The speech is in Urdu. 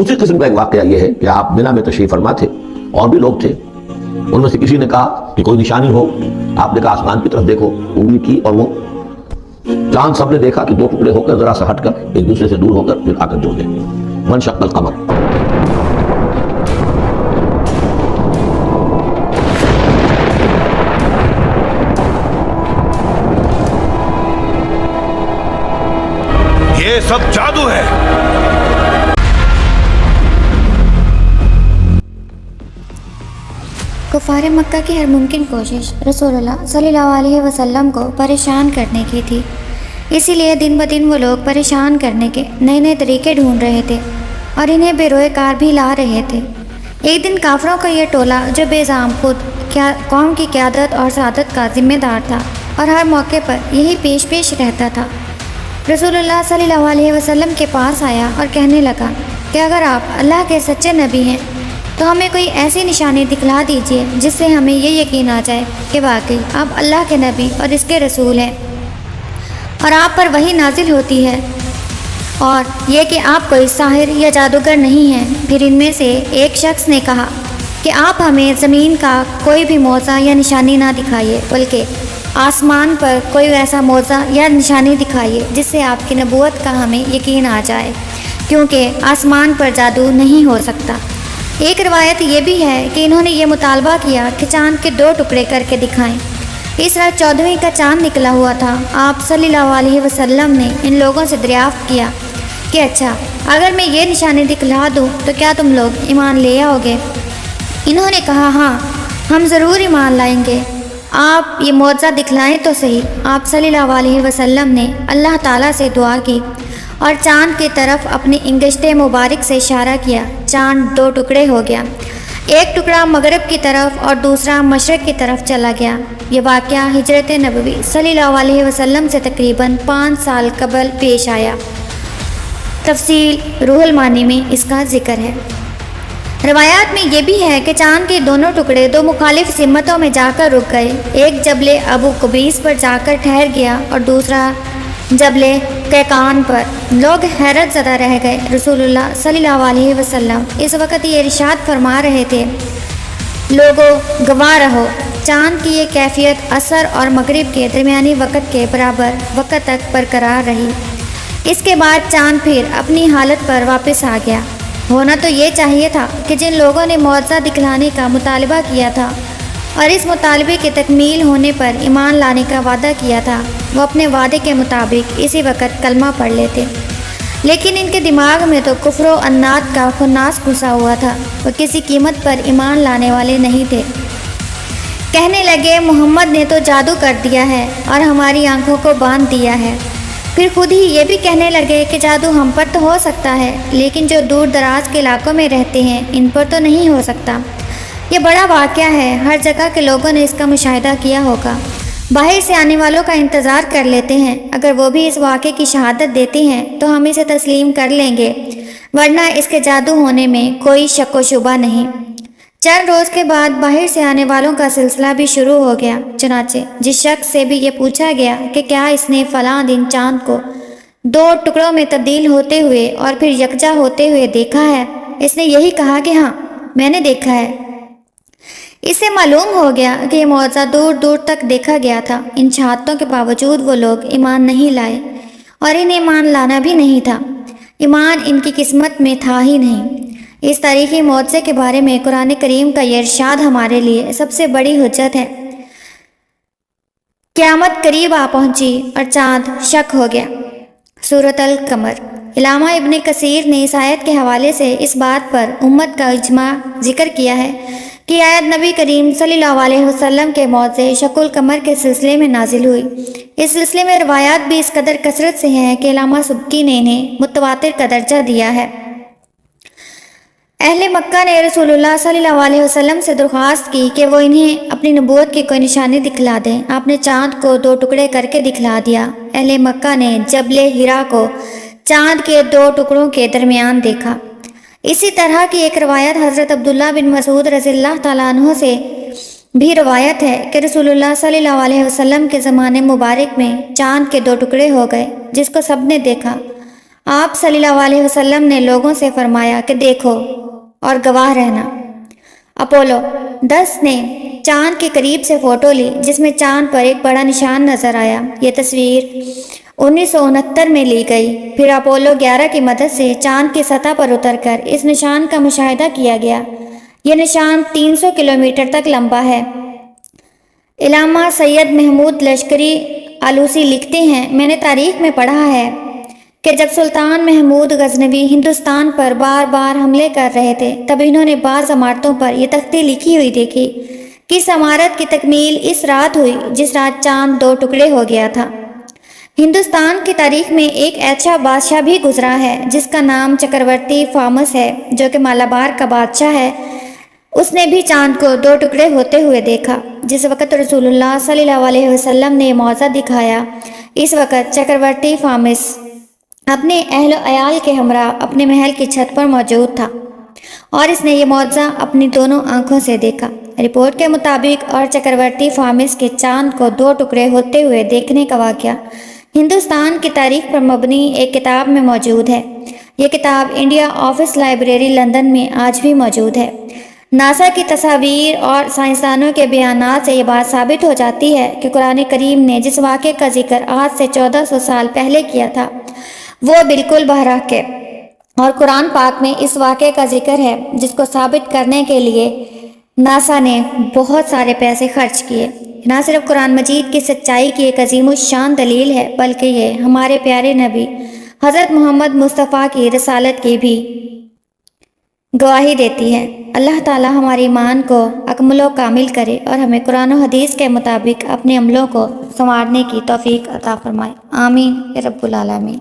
اسی قسم کا ایک واقعہ یہ ہے کہ آپ مینا میں تشریف فرما تھے، اور بھی لوگ تھے، ان میں سے کسی نے کہا کہ کوئی نشانی ہو، آپ نے کہا آسمان کی طرف دیکھو، انگلی کی اور وہ چاند سب نے دیکھا کہ دو ٹکڑے ہو کر ذرا سا ہٹ کر ایک دوسرے سے دور ہو کر پھر آ کر جڑ گئے. منشق القمر. یہ سب جادو ہے. کفار مکہ کی ہر ممکن کوشش رسول اللہ صلی اللہ علیہ وسلم کو پریشان کرنے کی تھی، اسی لیے دن بدن وہ لوگ پریشان کرنے کے نئے نئے طریقے ڈھونڈ رہے تھے اور انہیں بے روئے کار بھی لا رہے تھے. ایک دن کافروں کا یہ ٹولہ جو بے زعم خود قوم کی قیادت اور سعادت کا ذمہ دار تھا اور ہر موقع پر یہی پیش رہتا تھا، رسول اللہ صلی اللہ علیہ وسلم کے پاس آیا اور کہنے لگا کہ اگر آپ اللہ کے سچے نبی ہیں تو ہمیں کوئی ایسی نشانی دکھلا دیجیے جس سے ہمیں یہ یقین آ جائے کہ واقعی آپ اللہ کے نبی اور اس کے رسول ہیں اور آپ پر وحی نازل ہوتی ہے، اور یہ کہ آپ کوئی ساحر یا جادوگر نہیں ہیں. پھر ان میں سے ایک شخص نے کہا کہ آپ ہمیں زمین کا کوئی بھی معجزہ یا نشانی نہ دکھائیے، بلکہ آسمان پر کوئی ایسا معجزہ یا نشانی دکھائیے جس سے آپ کی نبوت کا ہمیں یقین آ جائے، کیونکہ آسمان پر جادو نہیں ہو سکتا. ایک روایت یہ بھی ہے کہ انہوں نے یہ مطالبہ کیا کہ چاند کے 2 ٹکڑے کر کے دکھائیں. اس رات 14ویں کا چاند نکلا ہوا تھا. آپ صلی اللہ علیہ وسلم نے ان لوگوں سے دریافت کیا کہ اچھا اگر میں یہ نشانی دکھلا دوں تو کیا تم لوگ ایمان لے آؤ گے؟ انہوں نے کہا ہاں، ہم ضرور ایمان لائیں گے، آپ یہ معجزہ دکھلائیں تو صحیح. آپ صلی اللہ علیہ وسلم نے اللہ تعالیٰ سے دعا کی اور چاند کی طرف اپنی انگشت مبارک سے اشارہ کیا. چاند 2 ٹکڑے ہو گیا، ایک ٹکڑا مغرب کی طرف اور دوسرا مشرق کی طرف چلا گیا. یہ واقعہ ہجرت نبوی صلی اللہ علیہ وسلم سے تقریباً 5 سال قبل پیش آیا. تفصیل روح المانی میں اس کا ذکر ہے. روایات میں یہ بھی ہے کہ چاند کے دونوں ٹکڑے 2 مخالف سمتوں میں جا کر رک گئے. ایک جبل ابو قبیس پر جا کر ٹھہر گیا اور دوسرا جبل قیقان پر. لوگ حیرت زدہ رہ گئے. رسول اللہ صلی اللہ علیہ وسلم اس وقت یہ ارشاد فرما رہے تھے، لوگوں گواہ رہو، چاند کی یہ کیفیت عصر اور مغرب کے درمیانی وقت کے برابر وقت تک برقرار رہی. اس کے بعد چاند پھر اپنی حالت پر واپس آ گیا. ہونا تو یہ چاہیے تھا کہ جن لوگوں نے معجزہ دکھلانے کا مطالبہ کیا تھا اور اس مطالبے کے تکمیل ہونے پر ایمان لانے کا وعدہ کیا تھا، وہ اپنے وعدے کے مطابق اسی وقت کلمہ پڑھ لیتے، لیکن ان کے دماغ میں تو کفر و عناد کا خناس گھسا ہوا تھا. وہ کسی قیمت پر ایمان لانے والے نہیں تھے. کہنے لگے محمد نے تو جادو کر دیا ہے اور ہماری آنکھوں کو باندھ دیا ہے. پھر خود ہی یہ بھی کہنے لگے کہ جادو ہم پر تو ہو سکتا ہے لیکن جو دور دراز کے علاقوں میں رہتے ہیں ان پر تو نہیں ہو سکتا. یہ بڑا واقعہ ہے، ہر جگہ کے لوگوں نے اس کا مشاہدہ کیا ہوگا. باہر سے آنے والوں کا انتظار کر لیتے ہیں، اگر وہ بھی اس واقعے کی شہادت دیتے ہیں تو ہم اسے تسلیم کر لیں گے، ورنہ اس کے جادو ہونے میں کوئی شک و شبہ نہیں. چند روز کے بعد باہر سے آنے والوں کا سلسلہ بھی شروع ہو گیا. چنانچہ جس شخص سے بھی یہ پوچھا گیا کہ کیا اس نے فلاں دن چاند کو 2 ٹکڑوں میں تبدیل ہوتے ہوئے اور پھر یکجا ہوتے ہوئے دیکھا ہے، اس نے یہی کہا کہ ہاں میں نے دیکھا ہے. اس سے معلوم ہو گیا کہ یہ معجزہ دور دور تک دیکھا گیا تھا. ان شہادتوں کے باوجود وہ لوگ ایمان نہیں لائے اور انہیں ایمان لانا بھی نہیں تھا. ایمان ان کی قسمت میں تھا ہی نہیں. اس تاریخی معجزے کے بارے میں قرآن کریم کا یہ ارشاد ہمارے لیے سب سے بڑی حجت ہے. قیامت قریب آ پہنچی اور چاند شک ہو گیا. سورۃ القمر. علامہ ابن کثیر نے اس آیت کے حوالے سے اس بات پر امت کا اجماع ذکر کیا ہے کہ آیت نبی کریم صلی اللہ علیہ وسلم کے معجزے شق القمر کے سلسلے میں نازل ہوئی. اس سلسلے میں روایات بھی اس قدر کثرت سے ہیں کہ علامہ سبکی نے انہیں متواتر کا درجہ دیا ہے. اہل مکہ نے رسول اللہ صلی اللہ علیہ وسلم سے درخواست کی کہ وہ انہیں اپنی نبوت کی کوئی نشانی دکھلا دیں. آپ نے چاند کو 2 ٹکڑے کر کے دکھلا دیا. اہل مکہ نے جبل ہرا کو چاند کے 2 ٹکڑوں کے درمیان دیکھا. اسی طرح کی ایک روایت حضرت عبداللہ بن مسعود رضی اللہ تعالیٰ عنہ سے بھی روایت ہے کہ رسول اللہ صلی اللہ علیہ وسلم کے زمانے مبارک میں چاند کے 2 ٹکڑے ہو گئے جس کو سب نے دیکھا. آپ صلی اللہ علیہ وسلم نے لوگوں سے فرمایا کہ دیکھو اور گواہ رہنا۔ اپولو 10 نے چاند کے قریب سے فوٹو لی جس میں چاند پر ایک بڑا نشان نظر آیا۔ یہ تصویر 1969 میں لی گئی۔ پھر اپولو 11 کی مدد سے چاند کی سطح پر اتر کر اس نشان کا مشاہدہ کیا گیا۔ یہ نشان 300 کلومیٹر تک لمبا ہے۔ علامہ سید محمود لشکری آلوسی لکھتے ہیں، میں نے تاریخ میں پڑھا ہے کہ جب سلطان محمود غزنوی ہندوستان پر بار بار حملے کر رہے تھے تب انہوں نے بعض عمارتوں پر یہ تختی لکھی ہوئی دیکھی کہ اس عمارت کی تکمیل اس رات ہوئی جس رات چاند 2 ٹکڑے ہو گیا تھا۔ ہندوستان کی تاریخ میں ایک ایسا بادشاہ بھی گزرا ہے جس کا نام چکرورتی فامس ہے، جو کہ مالابار کا بادشاہ ہے۔ اس نے بھی چاند کو 2 ٹکڑے ہوتے ہوئے دیکھا۔ جس وقت رسول اللہ صلی اللہ علیہ وسلم نے یہ معجزہ دکھایا، اس وقت چکرورتی فامس اپنے اہل و عیال کے ہمراہ اپنے محل کی چھت پر موجود تھا اور اس نے یہ معجزہ اپنی دونوں آنکھوں سے دیکھا۔ رپورٹ کے مطابق اور چکرورتی فامس کے چاند کو 2 ٹکڑے ہوتے ہوئے دیکھنے کا واقعہ ہندوستان کی تاریخ پر مبنی ایک کتاب میں موجود ہے۔ یہ کتاب انڈیا آفس لائبریری لندن میں آج بھی موجود ہے۔ ناسا کی تصاویر اور سائنسدانوں کے بیانات سے یہ بات ثابت ہو جاتی ہے کہ قرآن کریم نے جس واقعے کا ذکر آج سے 1400 سال پہلے کیا تھا وہ بالکل بحرحق ہے، اور قرآن پاک میں اس واقعے کا ذکر ہے جس کو ثابت کرنے کے لیے ناسا نے بہت سارے پیسے خرچ کیے۔ نہ صرف قرآن مجید کی سچائی کی ایک عظیم الشان دلیل ہے بلکہ یہ ہمارے پیارے نبی حضرت محمد مصطفیٰ کی رسالت کی بھی گواہی دیتی ہے۔ اللہ تعالی ہماری ایمان کو اکمل و کامل کرے اور ہمیں قرآن و حدیث کے مطابق اپنے عملوں کو سنوارنے کی توفیق عطا فرمائے۔ آمین یا رب العالمین۔